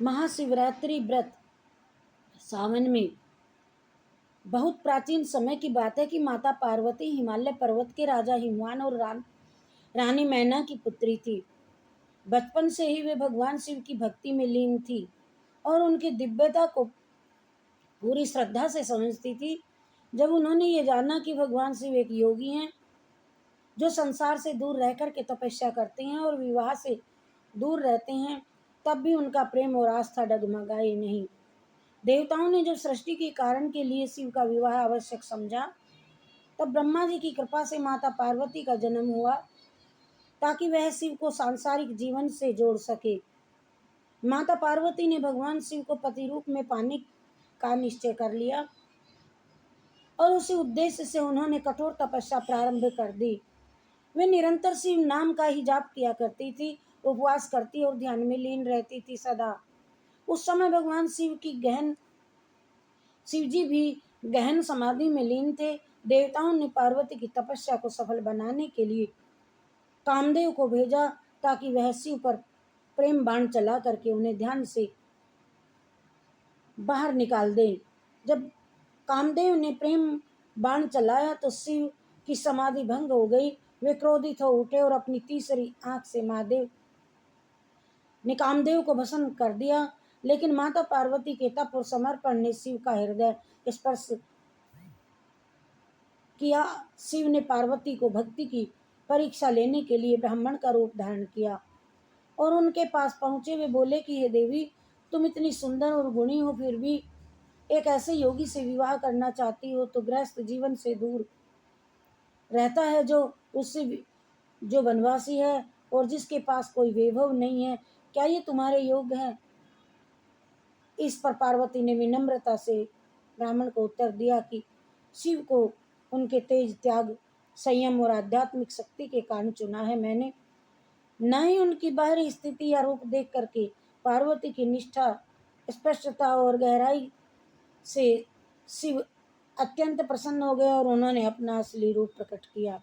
महाशिवरात्रि व्रत सावन में बहुत प्राचीन समय की बात है कि माता पार्वती हिमालय पर्वत के राजा हिमवान और रानी मैना की पुत्री थी। बचपन से ही वे भगवान शिव की भक्ति में लीन थी और उनकी दिव्यता को पूरी श्रद्धा से समझती थी। जब उन्होंने ये जाना कि भगवान शिव एक योगी हैं जो संसार से दूर रह कर के तपस्या करते हैं और विवाह से दूर रहते हैं, तब भी उनका प्रेम और आस्था डगमगाई नहीं। देवताओं ने जब सृष्टि के कारण के लिए शिव का विवाह आवश्यक समझा, तब ब्रह्मा जी की कृपा से माता पार्वती का जन्म हुआ ताकि वह शिव को सांसारिक जीवन से जोड़ सके। माता पार्वती ने भगवान शिव को पति रूप में पाने का निश्चय कर लिया और उसी उद्देश्य से उन्होंने कठोर तपस्या प्रारंभ कर दी। वे निरंतर शिव नाम का ही जाप किया करती थी, उपवास करती और ध्यान में लीन रहती थी सदा। उस समय भगवान शिव जी भी गहन समाधि में लीन थे। देवताओं ने पार्वती की तपस्या को सफल बनाने के लिए कामदेव को भेजा ताकि वह शिव पर प्रेम बाण चला करके उन्हें ध्यान से बाहर निकाल दे। जब कामदेव ने प्रेम बाण चलाया तो शिव की समाधि भंग हो गई। वे क्रोधित हो उठे और अपनी तीसरी आंख से महादेव ने कामदेव को भस्म कर दिया। लेकिन माता पार्वती के तप और समर्पण ने शिव का हृदय स्पर्श किया। शिव ने पार्वती को भक्ति की परीक्षा लेने के लिए ब्राह्मण का रूप धारण किया और उनके पास पहुंचे। वे बोले कि हे देवी, तुम इतनी सुंदर और गुणी हो, फिर भी एक ऐसे योगी से विवाह करना चाहती हो तो गृहस्थ जीवन से दूर रहता है, जो वनवासी है और जिसके पास कोई वैभव नहीं है। क्या ये तुम्हारे योग्य है? इस पर पार्वती ने विनम्रता से ब्राह्मण को उत्तर दिया कि शिव को उनके तेज, त्याग, संयम और आध्यात्मिक शक्ति के कारण चुना है मैंने, न ही उनकी बाहरी स्थिति या रूप देख करके। पार्वती की निष्ठा, स्पष्टता और गहराई से शिव अत्यंत प्रसन्न हो गए और उन्होंने अपना असली रूप प्रकट किया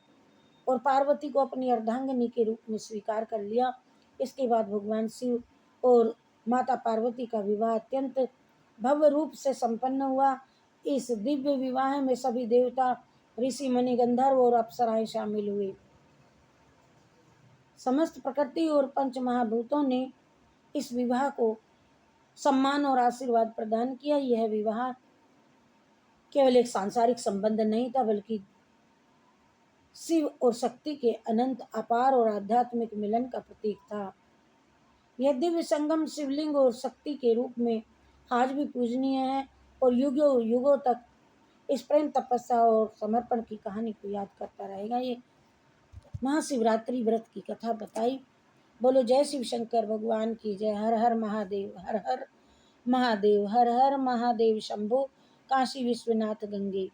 और पार्वती को अपनी अर्धांगिनी के रूप में स्वीकार कर लिया। इसके बाद भगवान शिव और माता पार्वती का विवाह अत्यंत भव्य रूप से संपन्न हुआ। इस दिव्य विवाह में सभी देवता, ऋषि, मुनि, गंधर्व और अप्सराएं शामिल हुए। समस्त प्रकृति और पंच महाभूतों ने इस विवाह को सम्मान और आशीर्वाद प्रदान किया। यह विवाह केवल एक सांसारिक संबंध नहीं था, बल्कि शिव और शक्ति के अनंत, अपार और आध्यात्मिक मिलन का प्रतीक था। यह दिव्य संगम शिवलिंग और शक्ति के रूप में आज भी पूजनीय है और युगों युगों तक इस प्रेम, तपस्या और समर्पण की कहानी को याद करता रहेगा। ये महाशिवरात्रि व्रत की कथा बताई। बोलो जय शिव शंकर भगवान की जय। हर हर महादेव, हर हर महादेव, हर हर महादेव शंभो। काशी विश्वनाथ गंगे।